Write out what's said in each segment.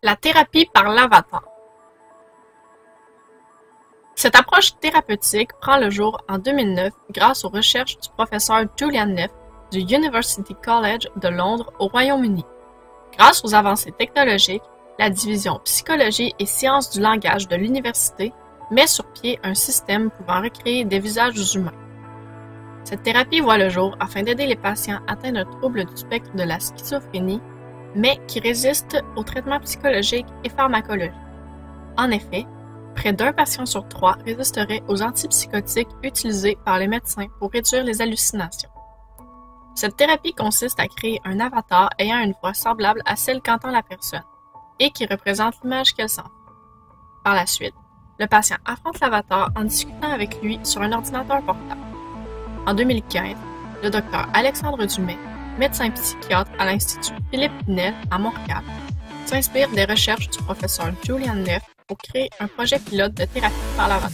La thérapie par l'avatar. Cette approche thérapeutique prend le jour en 2009 grâce aux recherches du professeur Julian Neff du University College de Londres au Royaume-Uni. Grâce aux avancées technologiques, la division psychologie et sciences du langage de l'université met sur pied un système pouvant recréer des visages humains. Cette thérapie voit le jour afin d'aider les patients atteints d'un trouble du spectre de la schizophrénie, mais qui résistent aux traitements psychologiques et pharmacologiques. En effet, près d'un patient sur 3 résisterait aux antipsychotiques utilisés par les médecins pour réduire les hallucinations. Cette thérapie consiste à créer un avatar ayant une voix semblable à celle qu'entend la personne et qui représente l'image qu'elle sent. Par la suite, le patient affronte l'avatar en discutant avec lui sur un ordinateur portable. En 2015, le docteur Alexandre Dumais, médecin psychiatre à l'Institut Philippe Pinel à Montréal, s'inspire des recherches du professeur Julian Neff pour créer un projet pilote de thérapie par l'avatar.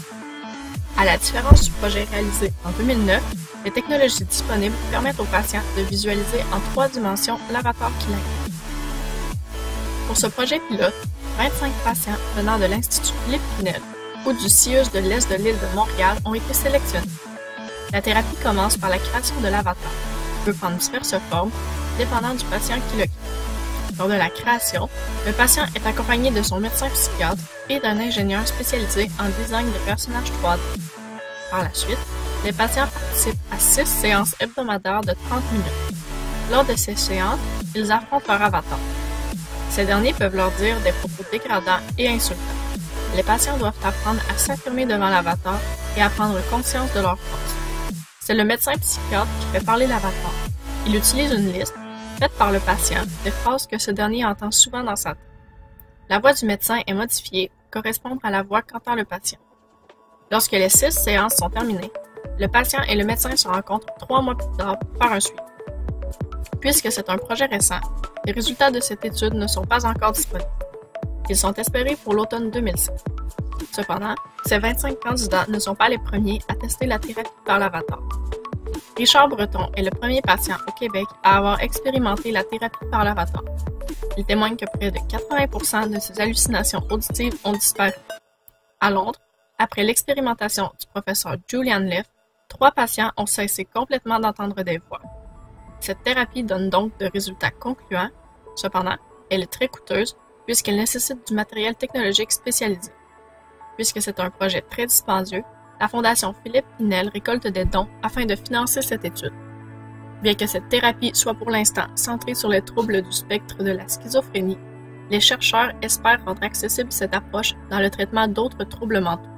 À la différence du projet réalisé en 2009, les technologies disponibles permettent aux patients de visualiser en 3 dimensions l'avatar qui l'incarne. Pour ce projet pilote, 25 patients venant de l'Institut Philippe Pinel ou du CIUS de l'Est de l'île de Montréal ont été sélectionnés. La thérapie commence par la création de l'avatar, qui peut prendre diverses formes, dépendant du patient qui le crée. Lors de la création, le patient est accompagné de son médecin psychiatre et d'un ingénieur spécialisé en design de personnages 3D. Par la suite, les patients participent à 6 séances hebdomadaires de 30 minutes. Lors de ces séances, ils affrontent leur avatar. Ces derniers peuvent leur dire des propos dégradants et insultants. Les patients doivent apprendre à s'affirmer devant l'avatar et à prendre conscience de leurs forces. C'est le médecin psychiatre qui fait parler l'avatar. Il utilise une liste, faite par le patient, des phrases que ce dernier entend souvent dans sa tête. La voix du médecin est modifiée pour correspondre à la voix qu'entend le patient. Lorsque les 6 séances sont terminées, le patient et le médecin se rencontrent 3 mois plus tard pour faire un suivi. Puisque c'est un projet récent, les résultats de cette étude ne sont pas encore disponibles. Ils sont espérés pour l'automne 2007. Cependant, ces 25 candidats ne sont pas les premiers à tester la thérapie par l'avatar. Richard Breton est le premier patient au Québec à avoir expérimenté la thérapie par l'avatar. Il témoigne que près de 80% de ses hallucinations auditives ont disparu. À Londres, après l'expérimentation du professeur Julian Neff, 3 patients ont cessé complètement d'entendre des voix. Cette thérapie donne donc de résultats concluants. Cependant, elle est très coûteuse puisqu'elle nécessite du matériel technologique spécialisé. Puisque c'est un projet très dispendieux, la Fondation Philippe Pinel récolte des dons afin de financer cette étude. Bien que cette thérapie soit pour l'instant centrée sur les troubles du spectre de la schizophrénie, les chercheurs espèrent rendre accessible cette approche dans le traitement d'autres troubles mentaux.